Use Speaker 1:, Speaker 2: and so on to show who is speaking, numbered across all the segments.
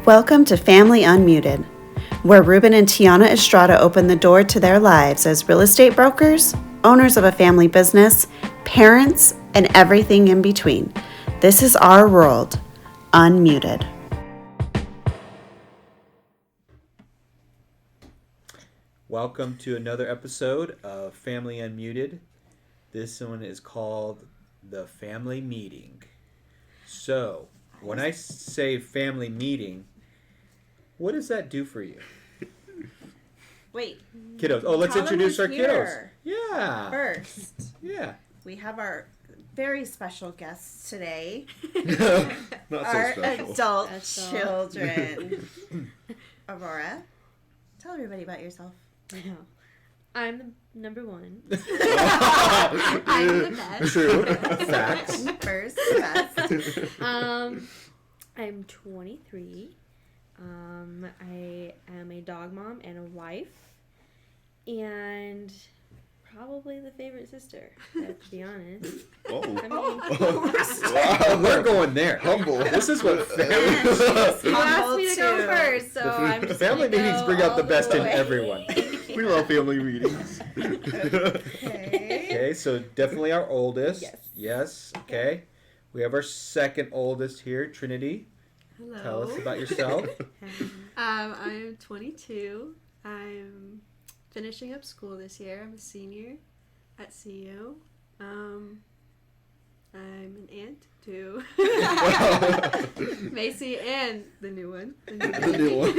Speaker 1: Welcome to Family Unmuted, where Ruben and Tiana Estrada open the door to their lives as real estate brokers, owners of a family business, parents, and everything in between. This is our world, Unmuted.
Speaker 2: Welcome to another episode of Family Unmuted. This one is called The Family Meeting. So, when I say family meeting, what does that do for you?
Speaker 1: Wait.
Speaker 2: Kiddos. Oh, let's introduce our kiddos.
Speaker 1: Yeah. First.
Speaker 2: Yeah.
Speaker 1: We have our very special guests today.
Speaker 3: Not
Speaker 1: our
Speaker 3: so special.
Speaker 1: Adult children. Aurora, tell everybody about yourself.
Speaker 4: I'm number one.
Speaker 1: I'm the best.
Speaker 2: True. Facts.
Speaker 1: First, best.
Speaker 4: I'm 23. I am a dog mom and a wife, and probably the favorite sister. To be honest.
Speaker 3: Oh.
Speaker 4: I mean,
Speaker 3: Wow,
Speaker 2: We're going there.
Speaker 3: humble.
Speaker 2: This is what family
Speaker 4: you asked me to go
Speaker 1: too.
Speaker 4: first, so I'm just
Speaker 2: family
Speaker 4: gonna
Speaker 2: meetings
Speaker 4: go
Speaker 2: bring out
Speaker 4: all
Speaker 2: the best in
Speaker 4: way.
Speaker 2: everyone.
Speaker 3: We love family meetings.
Speaker 1: Okay.
Speaker 2: Okay, so definitely our oldest.
Speaker 4: Yes.
Speaker 2: Okay. We have our second oldest here, Trinity.
Speaker 5: Hello.
Speaker 2: Tell us about yourself.
Speaker 5: I'm 22. I'm finishing up school this year. I'm a senior at CU. I'm an aunt to Macy and the new one.
Speaker 3: The new one.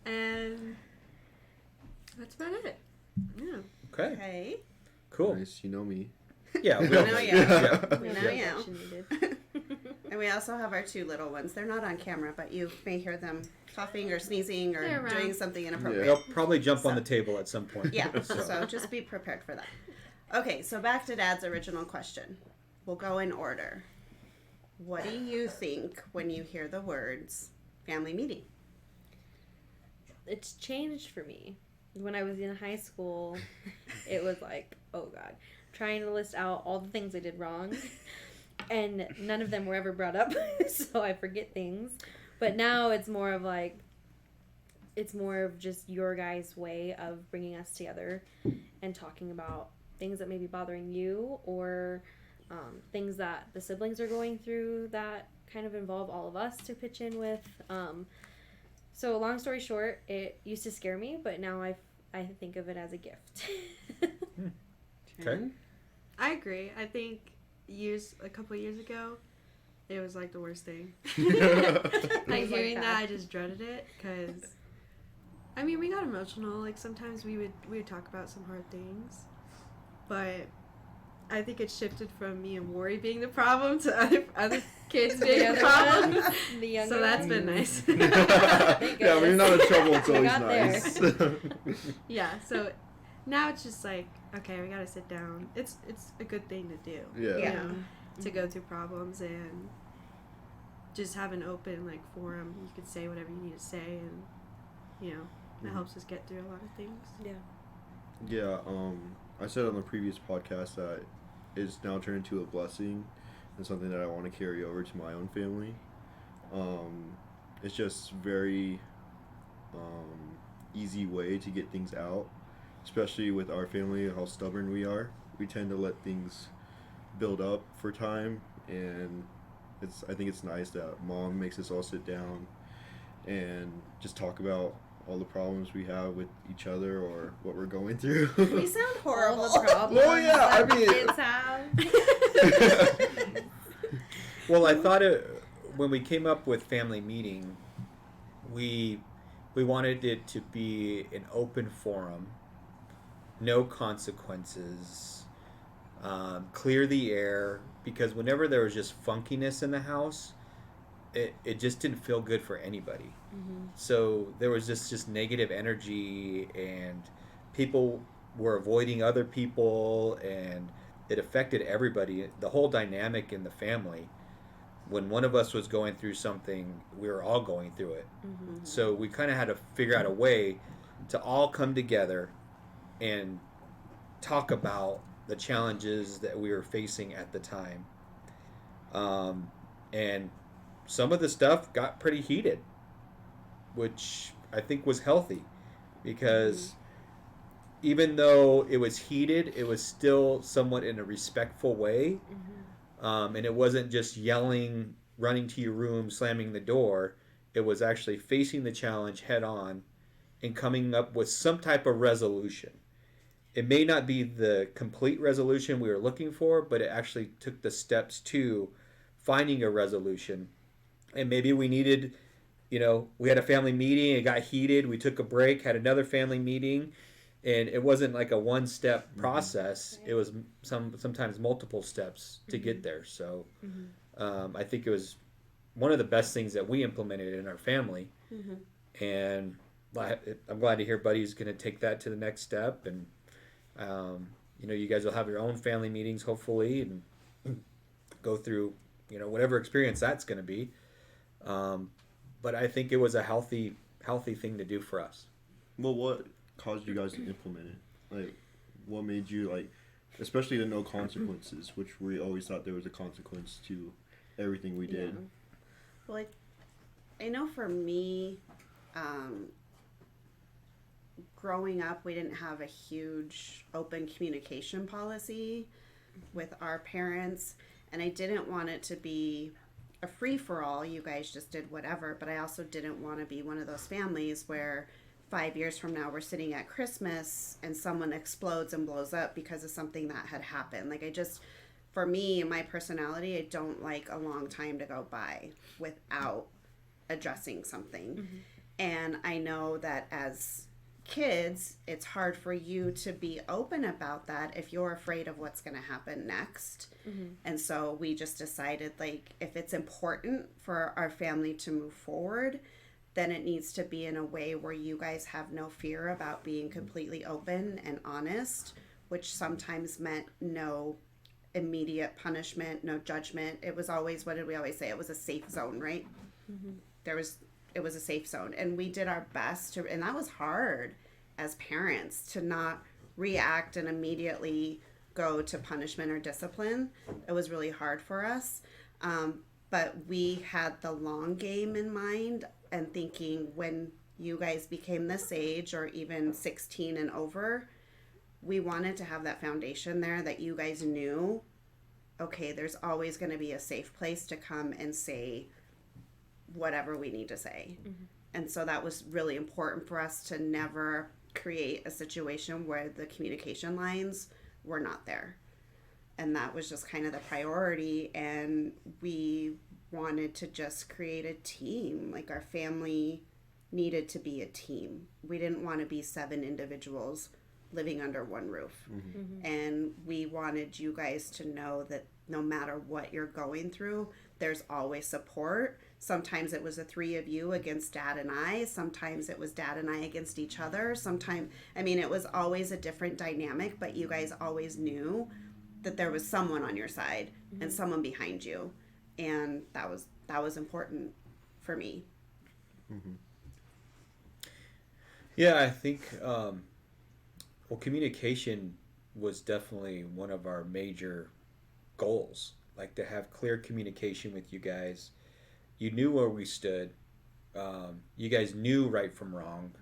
Speaker 5: And that's about it. Yeah.
Speaker 2: Okay.
Speaker 1: Okay.
Speaker 2: Cool.
Speaker 3: Nice, you know me.
Speaker 2: Yeah.
Speaker 1: We know you.
Speaker 2: Yeah.
Speaker 1: We know you. And we also have our two little ones. They're not on camera, but you may hear them coughing or sneezing or
Speaker 5: They're around.
Speaker 1: doing something inappropriate.
Speaker 2: They'll probably jump on
Speaker 1: So-
Speaker 2: the table at some point.
Speaker 1: Yeah, so just be prepared for that. Okay, so back to Dad's original question. We'll go in order. What do you think when you hear the words family meeting?
Speaker 4: It's changed for me. When I was in high school, it was like, oh God, trying to list out all the things I did wrong. And none of them were ever brought up, so I forget things. But now it's more of like, it's more of just your guys' way of bringing us together and talking about things that may be bothering you or things that the siblings are going through that kind of involve all of us to pitch in with. So long story short, it used to scare me, but now I think of it as a gift.
Speaker 2: Okay.
Speaker 5: I agree. I think a couple years ago, it was like the worst thing. Like hearing that, I just dreaded it because, I mean, we got emotional. Like sometimes we would talk about some hard things, but I think it shifted from me and Worry being the problem to other kids being the problem.
Speaker 4: The younger
Speaker 5: So that's
Speaker 4: one.
Speaker 5: been nice.
Speaker 3: Yeah, when you're not in trouble, it's
Speaker 4: We
Speaker 3: always
Speaker 4: got there.
Speaker 3: nice.
Speaker 5: Yeah. So now it's just like, okay, we gotta sit down. It's a good thing to do.
Speaker 3: Yeah.
Speaker 5: You
Speaker 1: Yeah.
Speaker 5: know, to go through problems and just have an open forum. You could say whatever you need to say, and that helps us get through a lot of things.
Speaker 4: Yeah.
Speaker 3: Yeah, I said on the previous podcast that it's now turned into a blessing and something that I want to carry over to my own family. It's just very easy way to get things out, especially with our family, how stubborn we are. We tend to let things build up for time, and I think it's nice that Mom makes us all sit down and just talk about all the problems we have with each other or what we're going through.
Speaker 1: We sound horrible.
Speaker 4: All the problems
Speaker 3: Well, yeah, I
Speaker 4: that
Speaker 3: mean-
Speaker 4: kids have.
Speaker 2: Well, I thought when we came up with family meeting, we wanted it to be an open forum, no consequences, clear the air, because whenever there was just funkiness in the house, it just didn't feel good for anybody.
Speaker 4: Mm-hmm.
Speaker 2: So there was just negative energy, and people were avoiding other people, and it affected everybody, the whole dynamic in the family. When one of us was going through something, we were all going through it.
Speaker 4: Mm-hmm.
Speaker 2: So we kind of had to figure out a way to all come together and talk about the challenges that we were facing at the time. And some of the stuff got pretty heated, which I think was healthy, because even though it was heated, it was still somewhat in a respectful way. And it wasn't just yelling, running to your room, slamming the door. It was actually facing the challenge head on and coming up with some type of resolution. It may not be the complete resolution we were looking for, but it actually took the steps to finding a resolution. And maybe we needed, we had a family meeting, it got heated, we took a break, had another family meeting, and it wasn't like a one-step process. It was sometimes multiple steps to get there. So I think it was one of the best things that we implemented in our family. And I'm glad to hear Buddy's going to take that to the next step. And you guys will have your own family meetings, hopefully, and go through whatever experience that's going to be. But I think it was a healthy thing to do for us.
Speaker 3: Well, what caused you guys to implement it? Like, what made you, especially the no consequences, which we always thought there was a consequence to everything we did.
Speaker 1: Yeah. Well, I know for me, growing up, we didn't have a huge open communication policy with our parents, and I didn't want it to be a free-for-all. You guys just did whatever, but I also didn't want to be one of those families where 5 years from now we're sitting at Christmas and someone explodes and blows up because of something that had happened. For me and my personality, I don't like a long time to go by without addressing something. And I know that as kids, it's hard for you to be open about that if you're afraid of what's going to happen next. And so we just decided, if it's important for our family to move forward, then it needs to be in a way where you guys have no fear about being completely open and honest, which sometimes meant no immediate punishment, no judgment. It was always, what did we always say? It was a safe zone, right? It was a safe zone, and we did our best to, and that was hard as parents, to not react and immediately go to punishment or discipline. It was really hard for us. But we had the long game in mind, and thinking when you guys became this age, or even 16 and over, we wanted to have that foundation there that you guys knew, okay, there's always going to be a safe place to come and say whatever we need to say. And so that was really important for us, to never create a situation where the communication lines were not there. And that was just kind of the priority. And we wanted to just create a team. Our family needed to be a team. We didn't want to be 7 individuals living under one roof. And we wanted you guys to know that no matter what you're going through, there's always support. Sometimes it was the 3 of you against Dad and I. Sometimes it was Dad and I against each other. It was always a different dynamic, but you guys always knew that there was someone on your side and someone behind you. And that was important for me.
Speaker 2: Yeah, I think, communication was definitely one of our major goals. To have clear communication with you guys. You knew where we stood. You guys knew right from wrong.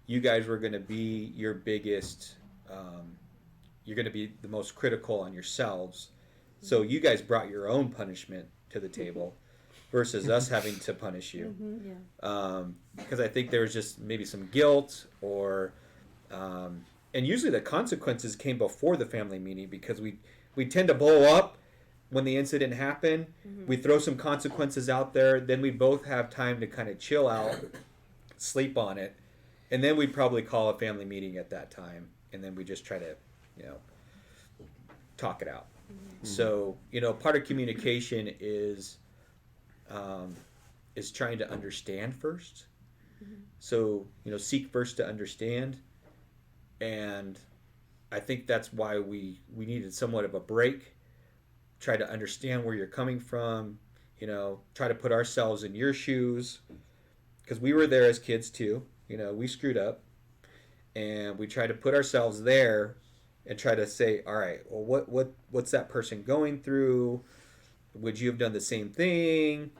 Speaker 2: You guys were going to be your biggest, you're going to be the most critical on yourselves. So you guys brought your own punishment to the table versus us having to punish you. Because I think there was just maybe some guilt, or, and usually the consequences came before the family meeting, because we tend to blow up when the incident happened. We throw some consequences out there, then we both have time to kind of chill out, sleep on it, and then we'd probably call a family meeting at that time, and then we just try to, talk it out. So, part of communication is trying to understand first. So, seek first to understand, and I think that's why we needed somewhat of a break. Try to understand where you're coming from, try to put ourselves in your shoes, because we were there as kids too. We screwed up, and we try to put ourselves there and try to say, all right, well, what's that person going through? Would you have done the same thing?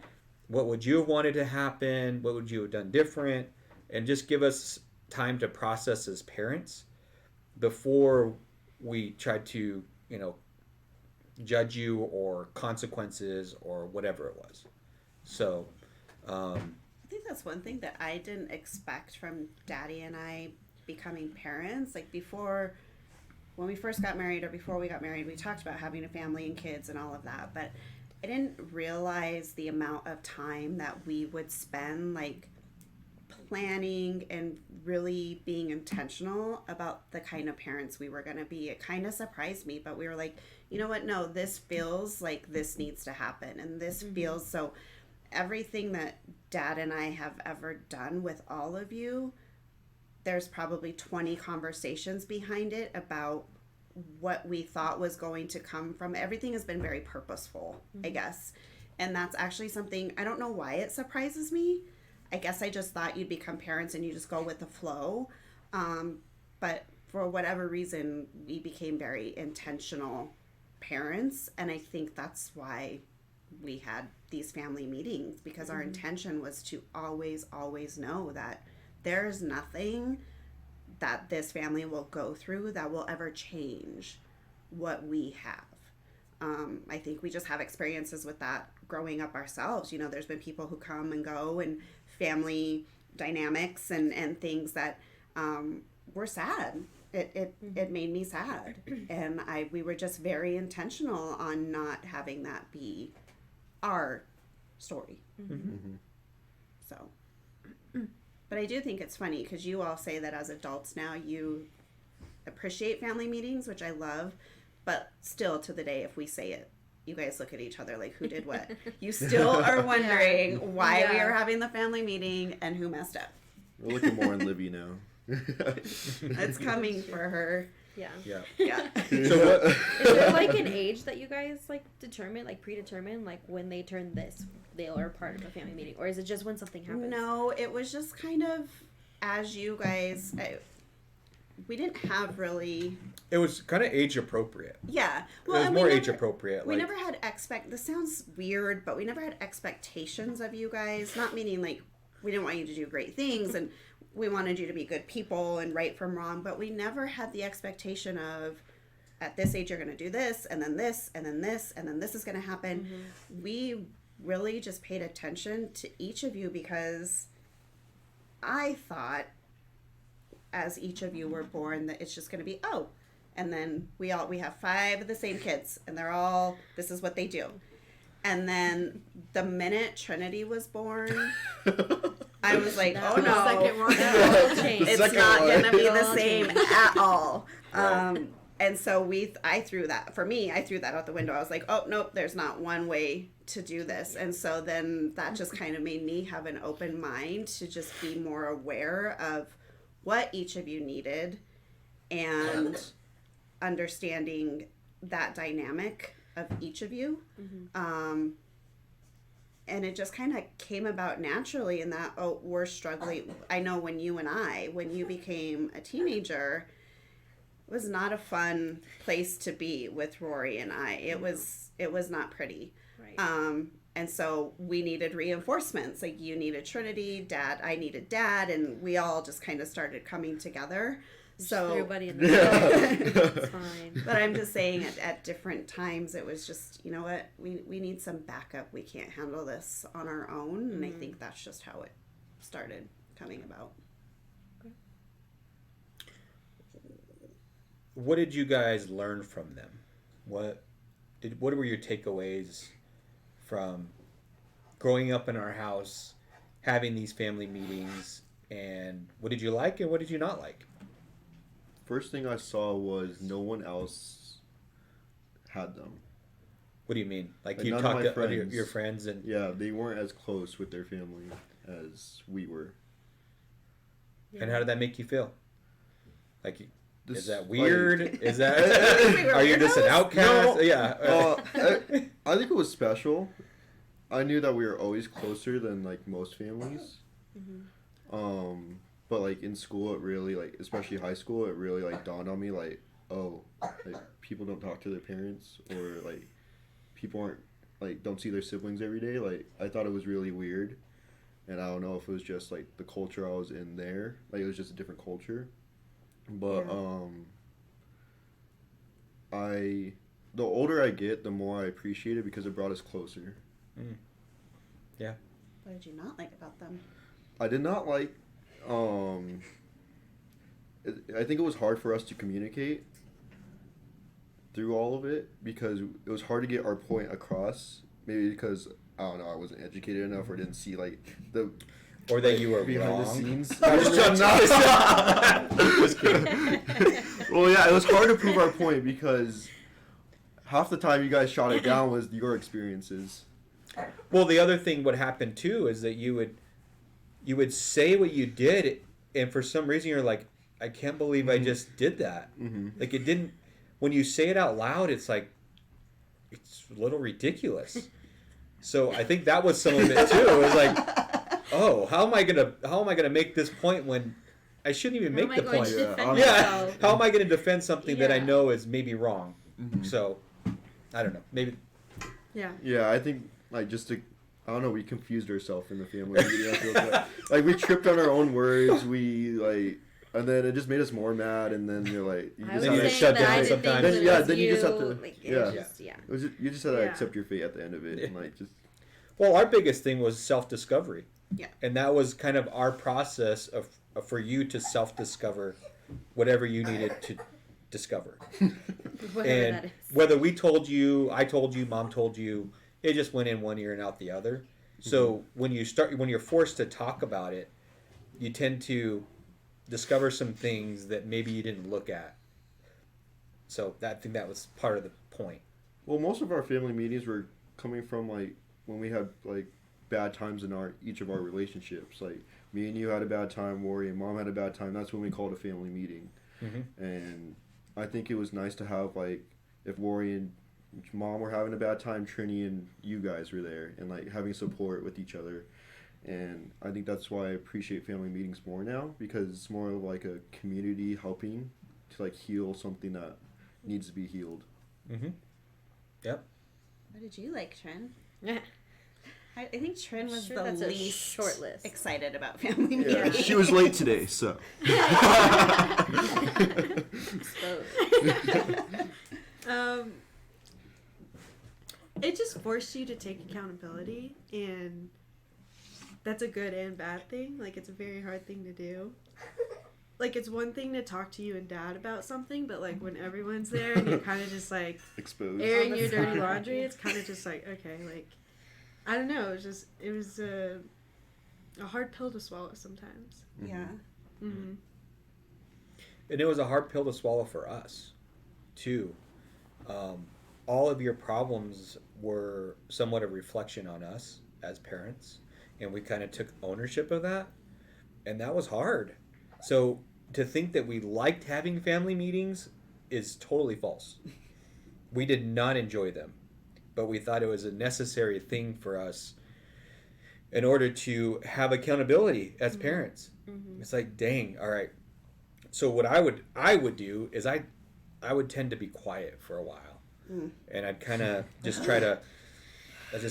Speaker 2: what would you have wanted to happen? What would you have done different? And just give us time to process as parents before we try to, judge you or consequences or whatever it was. So,
Speaker 1: I think that's one thing that I didn't expect from Daddy and I becoming parents. Like before, when we first got married or before we got married, we talked about having a family and kids and all of that. But I didn't realize the amount of time that we would spend like planning and really being intentional about the kind of parents we were going to be. It kind of surprised me, but we were like, you know what? No, this feels like this needs to happen. And this feels so. Everything that Dad and I have ever done with all of you, there's probably 20 conversations behind it about what we thought was going to come from. Everything has been very purposeful, I guess. And that's actually something, I don't know why it surprises me. I guess I just thought you'd become parents and you just go with the flow. But for whatever reason, we became very intentional parents. And I think that's why we had these family meetings, because our intention was to always know that there's nothing that this family will go through that will ever change what we have. I think we just have experiences with that growing up ourselves. There's been people who come and go and family dynamics and things that were sad. It made me sad. And we were just very intentional on not having that be our story. So, but I do think it's funny because you all say that as adults now you appreciate family meetings, which I love, but still to the day if we say it, you guys look at each other like who did what. You still are wondering why we are having the family meeting and who messed up.
Speaker 3: We're looking more on Libby now.
Speaker 1: It's coming for her.
Speaker 4: Yeah.
Speaker 2: So what?
Speaker 4: Is there like an age that you guys like predetermine, like when they turn this, they are part of a family meeting, or is it just when something happens?
Speaker 1: No, it was just kind of as you guys. We didn't have really.
Speaker 2: It was kind of age appropriate.
Speaker 1: Yeah,
Speaker 2: well, it was more age appropriate.
Speaker 1: We never had This sounds weird, but we never had expectations of you guys. Not meaning like we didn't want you to do great things and we wanted you to be good people and right from wrong, but we never had the expectation of at this age you're going to do this and then this and then this and then this is going to happen. We really just paid attention to each of you because I thought as each of you were born that it's just going to be and then we have 5 of the same kids and they're all, this is what they do. And then the minute Trinity was born, I was like, oh no,
Speaker 5: second one.
Speaker 1: It's not going to be the same at all. And so I threw that out the window. I was like, oh nope, there's not one way to do this. And so then that just kind of made me have an open mind to just be more aware of what each of you needed and understanding that dynamic of each of you. And it just kind of came about naturally in that, we're struggling. I know when you became a teenager, it was not a fun place to be with Rory and I. It was not pretty.
Speaker 4: Right.
Speaker 1: And so we needed reinforcements. Like you needed Trinity, Dad, I needed Dad, and we all just kind of started coming together. So
Speaker 4: everybody in the middle. It's fine.
Speaker 1: But I'm just saying at different times it was just, you know what, we need some backup. We can't handle this on our own. And I think that's just how it started coming about.
Speaker 2: What did you guys learn from them? What were your takeaways from growing up in our house, having these family meetings, and what did you like and what did you not like?
Speaker 3: First thing I saw was no one else had them.
Speaker 2: What do you mean? Like
Speaker 3: Like
Speaker 2: you
Speaker 3: none of
Speaker 2: talked
Speaker 3: my
Speaker 2: to
Speaker 3: friends.
Speaker 2: your friends and
Speaker 3: Yeah, they weren't as close with their family as we were.
Speaker 2: and how did that make you feel? Like,
Speaker 3: This-
Speaker 2: is that weird?
Speaker 3: like-
Speaker 2: Is that are you just an outcast?
Speaker 3: No.
Speaker 2: Yeah.
Speaker 3: I think it was special. I knew that we were always closer than like most families. But like in school, it really like, especially high school, it really like dawned on me like, like people don't talk to their parents, or like people aren't like don't see their siblings every day. Like I thought it was really weird, and I don't know if it was just like the culture I was in there. Like it was just a different culture, but the older I get, the more I appreciate it because it brought us closer.
Speaker 2: Yeah.
Speaker 1: What did you not like about them?
Speaker 3: I did not like. I think it was hard for us to communicate through all of it because it was hard to get our point across. Maybe because I don't know, I wasn't educated enough or didn't see like the.
Speaker 2: Or that you were
Speaker 3: behind
Speaker 2: wrong.
Speaker 3: the scenes.
Speaker 2: Just kidding.
Speaker 3: Well, yeah, it was hard to prove our point because half the time you guys shot it down was your experiences.
Speaker 2: Well, the other thing would happen too is that you would say what you did, and for some reason you're like, I can't believe I just did that.
Speaker 3: Mm-hmm.
Speaker 2: Like it didn't. When you say it out loud, it's like it's a little ridiculous. So I think that was some of it too. It was like, oh, how am I gonna make this point when I shouldn't even make the point? Yeah, how am I going to defend something that I know is maybe wrong?
Speaker 3: Mm-hmm.
Speaker 2: So I don't know. Maybe.
Speaker 5: Yeah.
Speaker 3: Yeah, I think like I don't know. We confused ourselves in the family meeting. I feel like we tripped on our own words. And then it just made us more mad. And then you're like, you
Speaker 4: I was
Speaker 3: just have to
Speaker 2: shut
Speaker 4: saying that
Speaker 2: down
Speaker 4: I did
Speaker 2: sometimes.
Speaker 4: things
Speaker 3: Then-
Speaker 4: that
Speaker 3: yeah,
Speaker 4: was
Speaker 3: then you just have to-
Speaker 4: like,
Speaker 3: yeah.
Speaker 4: it was just, yeah.
Speaker 3: It was you just had to
Speaker 5: Yeah.
Speaker 3: accept your fate at the end of it, and like just.
Speaker 2: Well, our biggest thing was self-discovery.
Speaker 1: Yeah.
Speaker 2: And that was kind of our process of for you to self-discover whatever you needed to discover.
Speaker 4: Whatever that
Speaker 2: And
Speaker 4: is.
Speaker 2: whether we told you, I told you, Mom told you, it just went in one ear and out the other. So when you're forced to talk about it, you tend to discover some things that maybe you didn't look at. So I think that was part of the point.
Speaker 3: Well, most of our family meetings were coming from like when we had like bad times in each of our relationships. Like me and you had a bad time, Rory and Mom had a bad time. That's when we called a family meeting.
Speaker 2: Mm-hmm.
Speaker 3: And I think it was nice to have like if Rory and Mom were having a bad time, Trini and you guys were there and like having support with each other. And I think that's why I appreciate family meetings more now because it's more of like a community helping to like heal something that needs to be healed.
Speaker 2: Mm-hmm. Yep.
Speaker 1: What did you like, Trin?
Speaker 4: Yeah.
Speaker 1: I think Trin was
Speaker 4: Sure
Speaker 1: the
Speaker 4: that's a
Speaker 1: least
Speaker 4: short list.
Speaker 1: excited about family
Speaker 3: Yeah,
Speaker 1: meetings.
Speaker 3: she was late today, so.
Speaker 5: It just forced you to take accountability, and that's a good and bad thing. Like, it's a very hard thing to do. Like, it's one thing to talk to you and Dad about something, but, like, when everyone's there and you're kind of just, like,
Speaker 3: Exposed.
Speaker 5: airing your dirty laundry, it's kind of just like, okay, like, I don't know. It was a hard pill to swallow sometimes.
Speaker 1: Yeah.
Speaker 5: Mm-hmm.
Speaker 2: And it was a hard pill to swallow for us, too. All of your problems were somewhat a reflection on us as parents, and we kind of took ownership of that, and that was hard. So to think that we liked having family meetings is totally false. We did not enjoy them, but we thought it was a necessary thing for us in order to have accountability as parents.
Speaker 4: Mm-hmm.
Speaker 2: It's like, dang, all right. So what I would do is I would tend to be quiet for a while. And I'd kind of just try to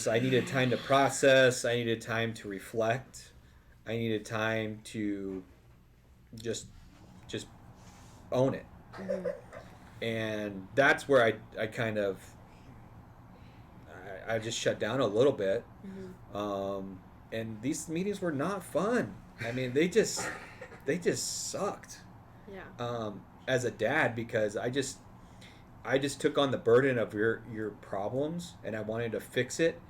Speaker 2: I needed time to process, I needed time to reflect, I needed time to just own it.
Speaker 4: Mm-hmm.
Speaker 2: And that's where I kind of I just shut down a little bit.
Speaker 4: Mm-hmm.
Speaker 2: And these meetings were not fun. I mean, they just sucked.
Speaker 4: Yeah.
Speaker 2: As a dad, because I just took on the burden of your problems, and I wanted to fix it,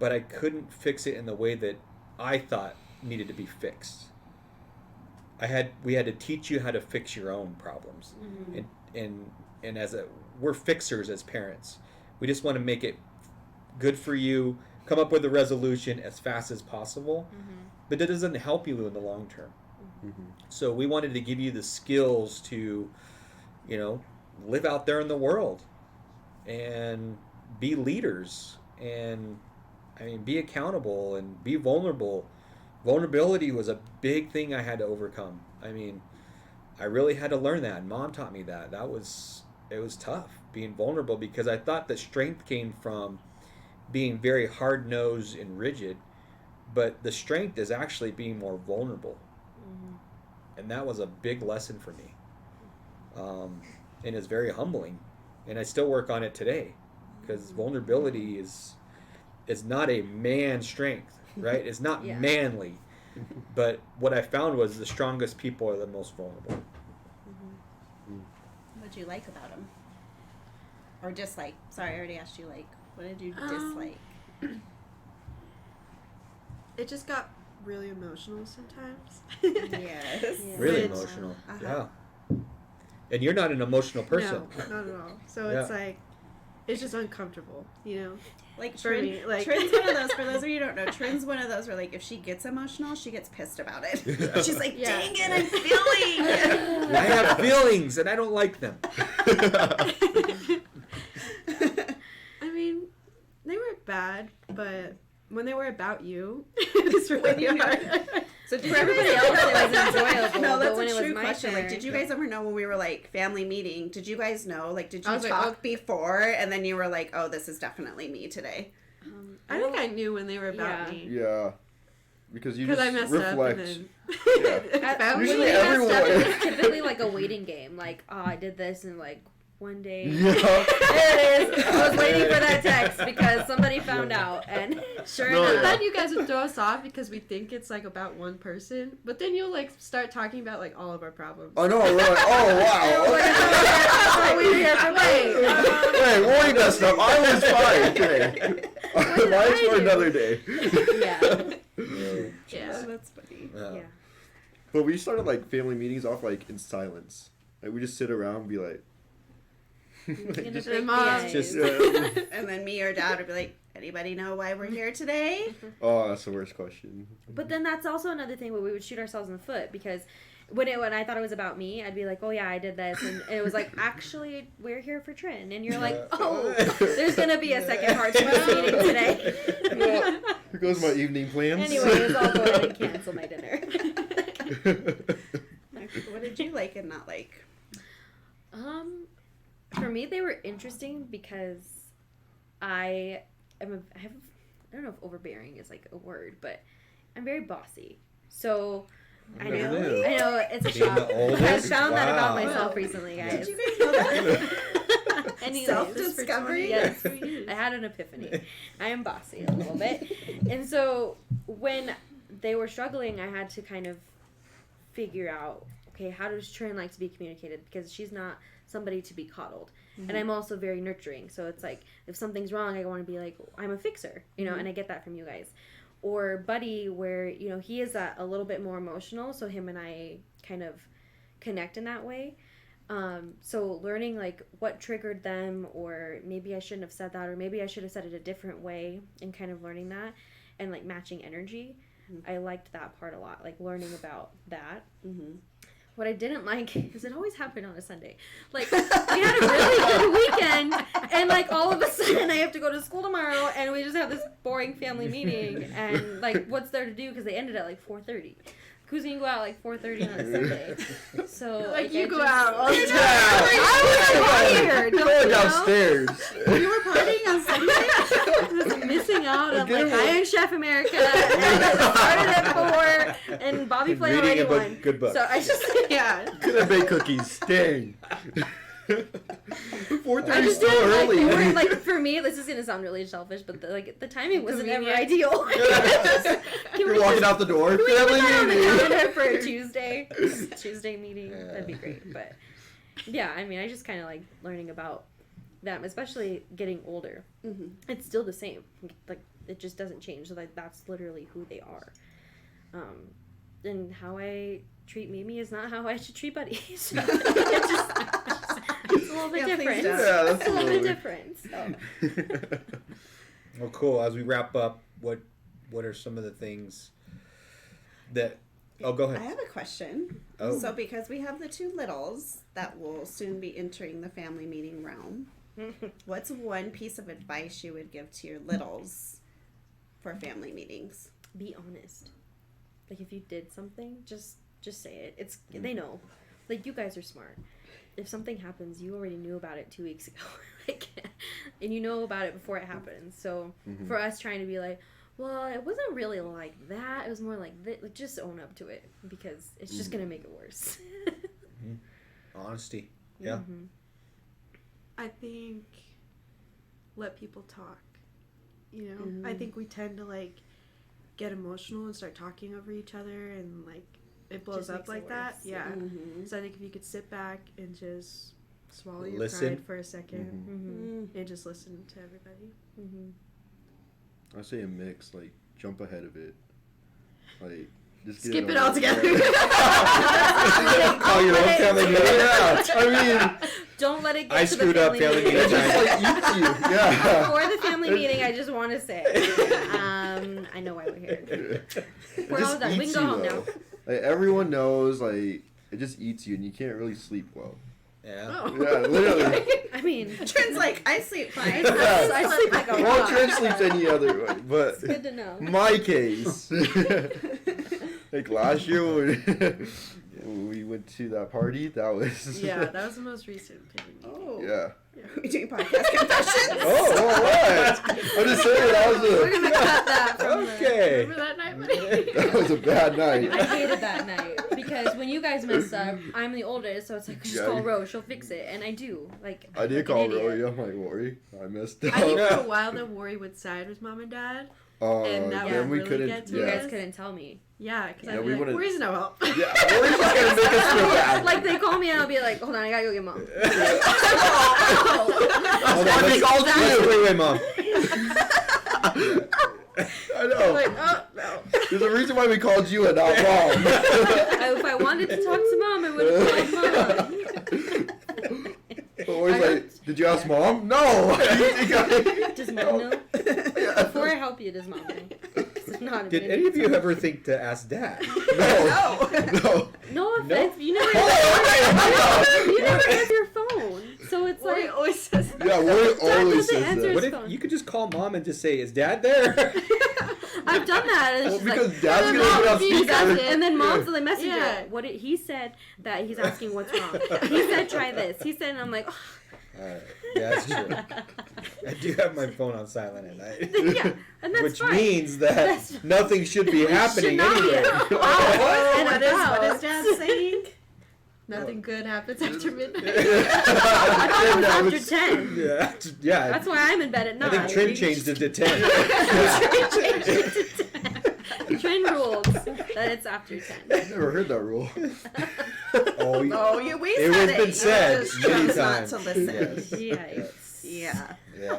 Speaker 2: but I couldn't fix it in the way that I thought needed to be fixed. We had to teach you how to fix your own problems.
Speaker 4: Mm-hmm.
Speaker 2: And we're fixers as parents. We just want to make it good for you, come up with a resolution as fast as possible, but that doesn't help you in the long term.
Speaker 3: Mm-hmm.
Speaker 2: So we wanted to give you the skills to, live out there in the world and be leaders and, be accountable and be vulnerable. Vulnerability was a big thing I had to overcome. I really had to learn that. Mom taught me that. It was tough being vulnerable because I thought that strength came from being very hard-nosed and rigid, but the strength is actually being more vulnerable. And that was a big lesson for me. And it's very humbling. And I still work on it today, because vulnerability is not a man strength, right? It's not manly. But what I found was the strongest people are the most vulnerable.
Speaker 1: What did you like about him? Or dislike? Sorry, I already asked you, like, what did you dislike?
Speaker 5: It just got really emotional sometimes.
Speaker 1: Yes.
Speaker 2: Really
Speaker 5: Which-
Speaker 2: emotional. Yeah. And you're not an emotional person.
Speaker 5: No, not at all. So it's like, it's just uncomfortable, you know?
Speaker 1: Like,
Speaker 5: For me, like-
Speaker 1: Trin's one of those, for those of you who don't know, Trin's one of those where, like, if she gets emotional, she gets pissed about it. She's like, dang it, I'm feeling.
Speaker 2: I have feelings, and I don't like them.
Speaker 5: I mean, they weren't bad, but when they were about you, it was really hard.
Speaker 1: So did
Speaker 4: For everybody else, it was enjoyable.
Speaker 1: No,
Speaker 4: but
Speaker 1: that's
Speaker 4: when
Speaker 1: a
Speaker 4: it was
Speaker 1: true
Speaker 4: my
Speaker 1: question.
Speaker 4: turn,
Speaker 1: Like, did you guys ever know when we were, like, family meeting, did you guys know? Like, did
Speaker 5: I
Speaker 1: you
Speaker 5: was like,
Speaker 1: talk
Speaker 5: oh.
Speaker 1: before, and then you were like, oh, this is definitely me today?
Speaker 5: I think I knew when they were about me.
Speaker 3: Yeah. Because you
Speaker 5: Because
Speaker 3: just
Speaker 5: I messed
Speaker 3: reflect.
Speaker 5: up and then
Speaker 3: Yeah.
Speaker 5: found
Speaker 3: Usually
Speaker 5: me.
Speaker 3: everyone-
Speaker 4: It's typically like a waiting game. Like, oh, I did this, and like one day
Speaker 3: Yeah.
Speaker 4: there it is. I was waiting for that text because somebody found out, and sure
Speaker 3: No,
Speaker 4: enough,
Speaker 3: yeah.
Speaker 5: Then you guys would throw us off because we think it's like about one person, but then you'll like start talking about like all of our problems.
Speaker 3: I know, we're like, oh, wow. Hey, Roy messed up. I was fine today. Mine's for another day.
Speaker 4: yeah,
Speaker 5: Yeah.
Speaker 1: Oh, that's funny.
Speaker 4: yeah.
Speaker 3: But we started like family meetings off like in silence. Like we just sit around and be like,
Speaker 4: Just,
Speaker 5: And Mom-
Speaker 2: Just
Speaker 1: And then me or Dad would be like, anybody know why we're here today?
Speaker 3: oh, that's the worst question.
Speaker 4: But then that's also another thing where we would shoot ourselves in the foot because when I thought it was about me, I'd be like, oh yeah, I did this, and it was like, actually, we're here for Trin, and you're like, oh, there's gonna be a second heart meeting today.
Speaker 3: Here goes my evening plans.
Speaker 4: Anyways, I'll go ahead and cancel my dinner.
Speaker 1: What did you like and not like?
Speaker 4: For me, they were interesting because I don't know if overbearing is like a word, but I'm very bossy. So I know it's a
Speaker 2: Being
Speaker 4: shock.
Speaker 2: the oldest?
Speaker 4: I found that about
Speaker 2: Wow.
Speaker 4: myself recently, guys.
Speaker 1: Did you guys know that?
Speaker 4: Anyways,
Speaker 1: Self-discovery?
Speaker 4: Yes, I had an epiphany. I am bossy a little bit, and so when they were struggling, I had to kind of figure out, okay, how does Trin like to be communicated? Because she's not somebody to be coddled, and I'm also very nurturing. So it's like if something's wrong, I want to be like, I'm a fixer, you know, and I get that from you guys. Or Buddy, where he is a little bit more emotional, so him and I kind of connect in that way. So learning like what triggered them, or maybe I shouldn't have said that, or maybe I should have said it a different way, and kind of learning that and like matching energy. I liked that part a lot, like learning about that. What I didn't like is it always happened on a Sunday. Like, we had a really good weekend, and like all of a sudden I have to go to school tomorrow, and we just have this boring family meeting, and like what's there to do because they ended at like 4:30. Who's gonna go out like 4:30 on a Sunday? So
Speaker 5: Like you
Speaker 4: I
Speaker 5: go
Speaker 4: just-
Speaker 5: out all the
Speaker 3: Yeah.
Speaker 5: time. I was
Speaker 3: Going downstairs.
Speaker 5: You were partying on Sunday?
Speaker 4: Just missing out on
Speaker 3: Get
Speaker 4: like
Speaker 3: away.
Speaker 4: Iron Chef America, and it started at 4, and Bobby Flay
Speaker 2: Reading
Speaker 4: already
Speaker 2: a book,
Speaker 4: won.
Speaker 2: good book.
Speaker 4: So I just
Speaker 5: Yeah.
Speaker 3: Could have baked cookies. Dang. 4:30
Speaker 4: I
Speaker 3: is
Speaker 4: just
Speaker 3: still
Speaker 4: didn't like,
Speaker 3: early.
Speaker 4: they weren't, like, for me, this is gonna sound really selfish, but the timing wasn't ever
Speaker 5: Convenient.
Speaker 4: ideal. Can we
Speaker 3: You're walking out the door.
Speaker 4: Can we put
Speaker 3: Family
Speaker 4: that on the
Speaker 3: meeting.
Speaker 4: calendar for a Tuesday meeting? That'd be great. But yeah, I mean, I just kind of like learning about them, especially getting older. It's still the same. Like it just doesn't change. So like that's literally who they are. And how I treat Mimi is not how I should treat Buddy. So it's a little bit
Speaker 1: Yeah, please
Speaker 4: different.
Speaker 1: don't.
Speaker 3: Yeah,
Speaker 4: It's
Speaker 3: that's
Speaker 4: a little bit
Speaker 3: lovely.
Speaker 4: different. So.
Speaker 2: Well, cool. As we wrap up, what are some of the things that? Oh, go
Speaker 1: I
Speaker 2: ahead.
Speaker 1: have a question.
Speaker 2: Oh.
Speaker 1: So because we have the two littles that will soon be entering the family meeting realm, what's one piece of advice you would give to your littles for family meetings?
Speaker 4: Be honest. Like if you did something, just say it. It's they know. Like you guys are smart. If something happens, you already knew about it 2 weeks ago. like, and you know about it before it happens. So for us trying to be like, well, it wasn't really like that. It was more like this. Like, just own up to it because it's just gonna make it worse.
Speaker 2: Honesty. Yeah.
Speaker 5: I think let people talk. You know, I think we tend to like get emotional and start talking over each other, and like it blows
Speaker 4: Just
Speaker 5: up
Speaker 4: makes
Speaker 5: like
Speaker 4: it
Speaker 5: that.
Speaker 4: worse.
Speaker 5: Yeah. So I think if you could sit back and just swallow your
Speaker 2: Listen.
Speaker 5: pride for a second and just listen to everybody.
Speaker 3: I say a mix, like jump ahead of it, like just get
Speaker 5: Skip it
Speaker 3: over
Speaker 5: all together.
Speaker 2: Call your own family meeting.
Speaker 3: Yeah, I mean,
Speaker 4: Don't let it get
Speaker 2: I
Speaker 4: to
Speaker 2: screwed
Speaker 4: the
Speaker 2: up family
Speaker 4: meeting.
Speaker 2: meeting.
Speaker 3: it just like eats you. Yeah.
Speaker 4: Before the family meeting, I just want to say, I know why we're here.
Speaker 3: It
Speaker 4: We're all
Speaker 3: just
Speaker 4: done. We
Speaker 3: eats
Speaker 4: can go
Speaker 3: you,
Speaker 4: home
Speaker 3: though.
Speaker 4: now.
Speaker 3: Like everyone knows, like it just eats you, and you can't really sleep well.
Speaker 2: Yeah.
Speaker 5: Oh.
Speaker 3: Yeah, literally.
Speaker 4: I mean,
Speaker 1: Trent's like, I sleep fine.
Speaker 3: Yeah.
Speaker 4: I sleep like a
Speaker 3: Well,
Speaker 4: rock.
Speaker 3: Trent sleeps any other way, but
Speaker 4: It's good to know.
Speaker 3: my case, like last year when we went to that party, that was
Speaker 5: Yeah, that was the most recent thing.
Speaker 1: Oh.
Speaker 3: yeah.
Speaker 1: Are we doing podcast confessions?
Speaker 3: Oh, what? I'm just saying that
Speaker 5: We're
Speaker 3: was
Speaker 5: gonna cut that from
Speaker 2: Okay.
Speaker 5: Remember that night, buddy?
Speaker 3: that was a bad night.
Speaker 4: I hated that night because when you guys mess up, I'm the oldest, so it's like just
Speaker 3: Yeah.
Speaker 4: call Rose, she'll fix it, and I do. Like
Speaker 3: I did
Speaker 4: like
Speaker 3: call
Speaker 4: an idiot.
Speaker 3: Rory. I'm like, Rory, I messed up.
Speaker 5: I think for a while that Worry would side with mom and dad.
Speaker 3: Oh,
Speaker 5: and that
Speaker 3: then
Speaker 5: would
Speaker 3: we
Speaker 5: really
Speaker 3: couldn't.
Speaker 5: get to
Speaker 4: You
Speaker 3: Yeah,
Speaker 4: guys couldn't tell me.
Speaker 5: Yeah, because
Speaker 3: Yeah,
Speaker 5: I'd
Speaker 3: we
Speaker 5: be like,
Speaker 3: wouldn't-
Speaker 5: Worry's no help.
Speaker 3: yeah. Rory's just gonna make us feel bad.
Speaker 4: Like they call me and I'll be like, hold on, I gotta go get mom.
Speaker 2: Hold on,
Speaker 3: They called
Speaker 2: let's
Speaker 3: you.
Speaker 2: wait, Mom.
Speaker 3: I know.
Speaker 5: Like, oh no.
Speaker 3: There's a reason why we called you and not mom.
Speaker 4: If I wanted to talk to mom, I would have called mom.
Speaker 3: Rory's like, did you ask mom? No.
Speaker 4: Does mom know? Before I help you, does mom know? 'Cause if not,
Speaker 2: Did any of you ever think to ask Dad?
Speaker 3: No. No.
Speaker 4: No offense, you never answer your phone. So it's
Speaker 5: Worry
Speaker 4: like,
Speaker 5: always says that.
Speaker 3: Yeah, Rory
Speaker 4: Dad
Speaker 3: always
Speaker 4: doesn't
Speaker 3: says
Speaker 4: answer
Speaker 3: that.
Speaker 2: What
Speaker 4: his
Speaker 2: if
Speaker 4: phone.
Speaker 2: you could just call Mom and just say, "Is Dad there?"
Speaker 4: I've done that. And
Speaker 3: Well,
Speaker 4: she's
Speaker 3: because
Speaker 4: like,
Speaker 3: Dad's
Speaker 4: and
Speaker 3: gonna
Speaker 4: then
Speaker 3: put on
Speaker 4: Mom-
Speaker 3: speaker.
Speaker 4: And then mom's like message
Speaker 5: Yeah.
Speaker 4: it. What he said that he's asking what's wrong. He said try this. He said, and I'm like, oh.
Speaker 2: Alright, yeah, that's true. I do have my phone on silent at night.
Speaker 4: Yeah, and that's
Speaker 2: Which
Speaker 4: fine.
Speaker 2: means that
Speaker 4: That's-
Speaker 2: nothing should be happening
Speaker 4: not be.
Speaker 2: anyway.
Speaker 5: Oh,
Speaker 4: And
Speaker 5: what
Speaker 4: about.
Speaker 5: is Dad saying? Nothing good happens after midnight.
Speaker 4: I thought it was
Speaker 3: That
Speaker 4: after
Speaker 3: was-
Speaker 4: 10.
Speaker 2: Yeah, yeah.
Speaker 4: That's why I'm in bed at
Speaker 2: I
Speaker 4: 9.
Speaker 2: think Trent changed it to 10.
Speaker 4: Trent changed it to 10. Trent rules that it's after 10.
Speaker 3: I've never heard that rule.
Speaker 2: Oh,
Speaker 1: We
Speaker 2: it
Speaker 1: said
Speaker 2: has been
Speaker 1: You
Speaker 2: said
Speaker 1: just
Speaker 2: many
Speaker 1: chose not
Speaker 2: times.
Speaker 1: to listen.
Speaker 2: Yes.
Speaker 1: Yeah.
Speaker 2: Yeah.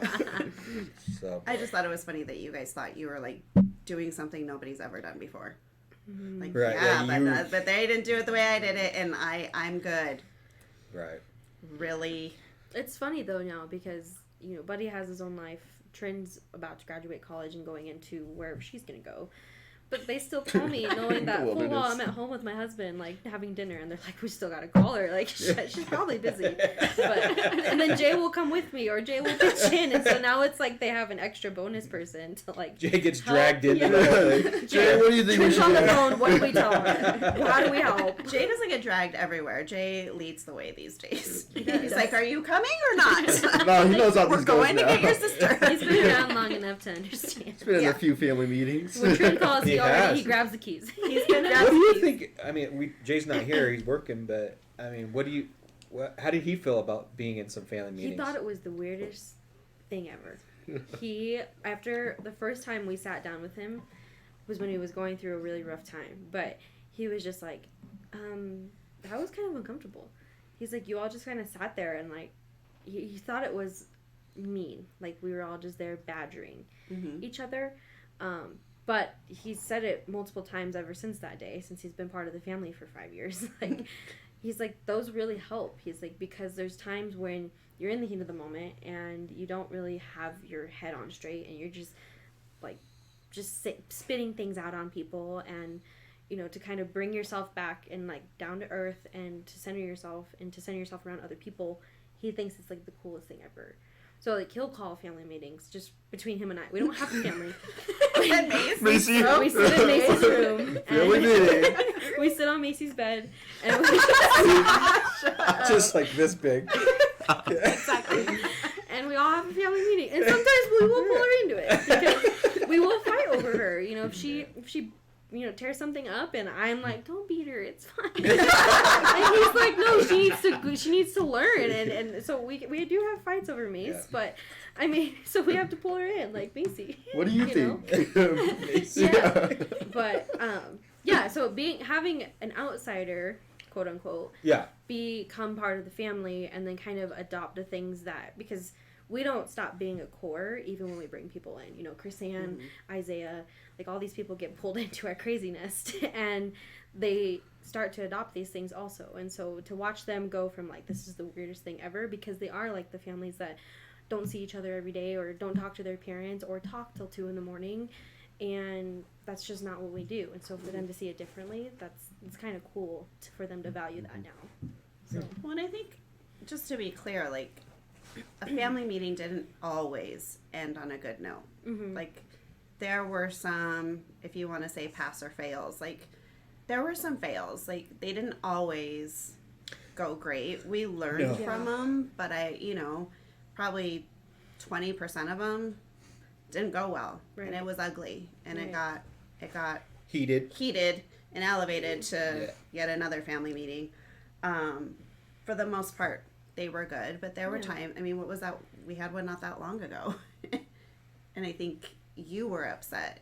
Speaker 2: So.
Speaker 1: I just thought it was funny that you guys thought you were like doing something nobody's ever done before. Like,
Speaker 2: Right,
Speaker 1: yeah,
Speaker 2: yeah,
Speaker 1: but they didn't do it the way I did it, and I'm good.
Speaker 2: Right.
Speaker 1: Really.
Speaker 4: It's funny though now because, you know, Buddy has his own life. Trin's about to graduate college and going into wherever she's going to go. But they still call me knowing that full well
Speaker 3: Wilderness.
Speaker 4: I'm at home with my husband, like, having dinner, and they're like, we still gotta call her. Like, she's probably busy. But, and then Jay will come with me, or Jay will pitch in, and so now it's like they have an extra bonus person to, like,
Speaker 2: Jay gets
Speaker 4: help.
Speaker 2: dragged into
Speaker 3: Like, Jay, what do you think we
Speaker 4: Trin's
Speaker 3: should
Speaker 4: on the
Speaker 3: do?
Speaker 4: phone, what do we tell her? How do we help?
Speaker 1: Jay doesn't get dragged everywhere. Jay leads the way these days.
Speaker 4: does.
Speaker 1: He's like, "Are you coming or not?"
Speaker 3: No, he knows how
Speaker 1: We're
Speaker 3: this goes
Speaker 1: going to
Speaker 3: now.
Speaker 1: get your sister.
Speaker 4: He's been around long enough to understand.
Speaker 3: He's been in
Speaker 1: Yeah.
Speaker 3: a few family meetings.
Speaker 4: When Trin calls,
Speaker 2: He has.
Speaker 4: he grabs the keys.
Speaker 1: He's gonna.
Speaker 2: What do you think? I mean, Jay's not here; he's working. But I mean, how did he feel about being in some family meetings?
Speaker 4: He thought it was the weirdest thing ever. After the first time we sat down with him, was when he was going through a really rough time. But he was just like, that was kind of uncomfortable. He's like, you all just kind of sat there and like, he thought it was mean. Like we were all just there badgering each other. But he said it multiple times ever since that day, since he's been part of the family for 5 years. Like, he's like, those really help. He's like, because there's times when you're in the heat of the moment and you don't really have your head on straight and you're just like, spitting things out on people, and, you know, to kind of bring yourself back and like down to earth and to center yourself around other people. He thinks it's like the coolest thing ever. So, like, he'll call family meetings just between him and I. We don't have a family.
Speaker 1: And Mace.
Speaker 3: Macy.
Speaker 4: We sit in Macy's room.
Speaker 3: Family meeting.
Speaker 4: We sit on Macy's bed. And we
Speaker 2: just like this big.
Speaker 1: Exactly.
Speaker 4: and we all have a family meeting, and sometimes we will pull her into it because we will fight over her. You know, if she tears something up, and I'm like, don't beat her, it's fine. And he's like, no, she needs to learn, and so we do have fights over Mace, but I mean, so we have to pull her in, like Macy.
Speaker 3: What do you think?
Speaker 4: But so having an outsider, quote unquote, become part of the family, and then kind of adopt the things that, because we don't stop being a core even when we bring people in. You know, Chris-Ann, Isaiah, like all these people get pulled into our craziness, and they start to adopt these things also. And so to watch them go from like, this is the weirdest thing ever, because they are like the families that don't see each other every day, or don't talk to their parents, or talk till 2 a.m, and that's just not what we do. And so for them to see it differently, it's kind of cool for them to value that now. So.
Speaker 1: Well, and I think, just to be clear, like, a family meeting didn't always end on a good note. Like, there were some, if you want to say pass or fails, like, there were some fails. Like, they didn't always go great. We learned from them, but probably 20% of them didn't go well. Right. And it was ugly. And it got heated and elevated to yet another family meeting. For the most part, they were good, but there were times, I mean, what was that? We had one not that long ago. And I think you were upset.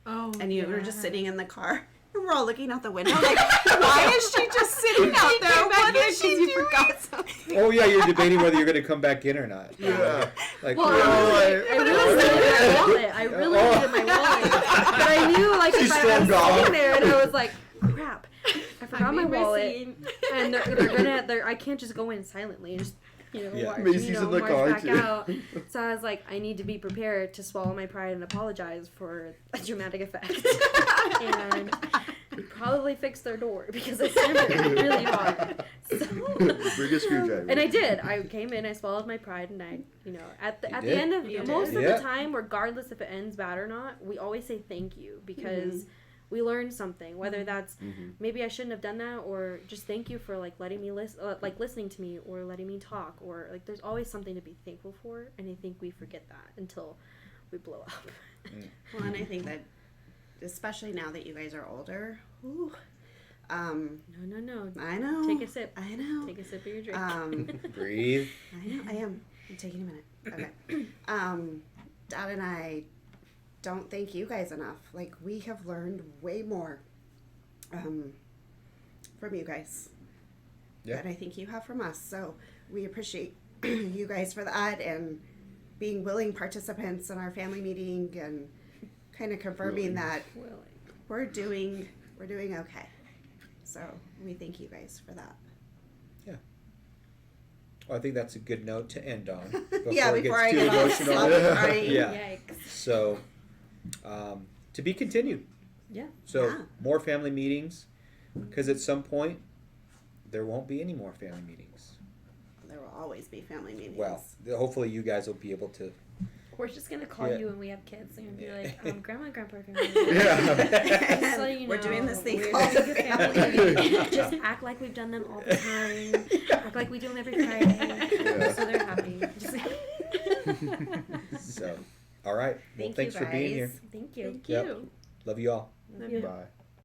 Speaker 1: Oh, and you were just sitting in the car. And we're all looking out the window like, why is she just sitting out there? What is she doing? You forgot something.
Speaker 2: Oh, yeah, you're debating whether you're going to come back in or not.
Speaker 3: Yeah.
Speaker 2: Like,
Speaker 4: I really needed my wallet. I really needed my wallet. But I knew, like, if I was sitting there, and I was like, crap. I forgot my wallet, and I can't just go in silently and just, march back out. So I was like, I need to be prepared to swallow my pride and apologize for a dramatic effect, and probably fix their door because I slammed it really hard. So,
Speaker 3: bring a screwdriver.
Speaker 4: And I did. I came in, I swallowed my pride, and I, at the end of most of the time, regardless if it ends bad or not, we always say thank you because. We learned something, whether that's maybe I shouldn't have done that, or just thank you for like letting me listening to me, or letting me talk, or like there's always something to be thankful for, and I think we forget that until we blow up.
Speaker 1: Well, and I think that especially now that you guys are older,
Speaker 4: No.
Speaker 1: I know.
Speaker 4: Take a sip.
Speaker 1: I know.
Speaker 4: Take a sip of your drink.
Speaker 2: Breathe.
Speaker 1: I know. I am. I'm taking a minute. Okay. Dad and I don't thank you guys enough. Like, we have learned way more from you guys than I think you have from us. So we appreciate you guys for that, and being willing participants in our family meeting, and kind of confirming that we're doing okay. So we thank you guys for that.
Speaker 2: Yeah. Well, I think that's a good note to end on.
Speaker 1: Before I get all sloppy crying.
Speaker 4: Yikes.
Speaker 2: So, to be continued.
Speaker 4: Yeah.
Speaker 2: So, more family meetings, because at some point, there won't be any more family meetings.
Speaker 1: There will always be family meetings.
Speaker 2: Well, hopefully you guys will be able to.
Speaker 4: We're just going to call you when we have kids. They're going to be like, Grandma and Grandpa are family meetings. So
Speaker 1: we're doing this thing called a
Speaker 4: family. Just act like we've done them all the time. Act like we do them every Friday. Yeah. So they're happy.
Speaker 2: So, all right. Well, thanks for being here.
Speaker 4: Thank you.
Speaker 5: Thank you.
Speaker 2: Love you all.
Speaker 5: Love you.
Speaker 3: Bye.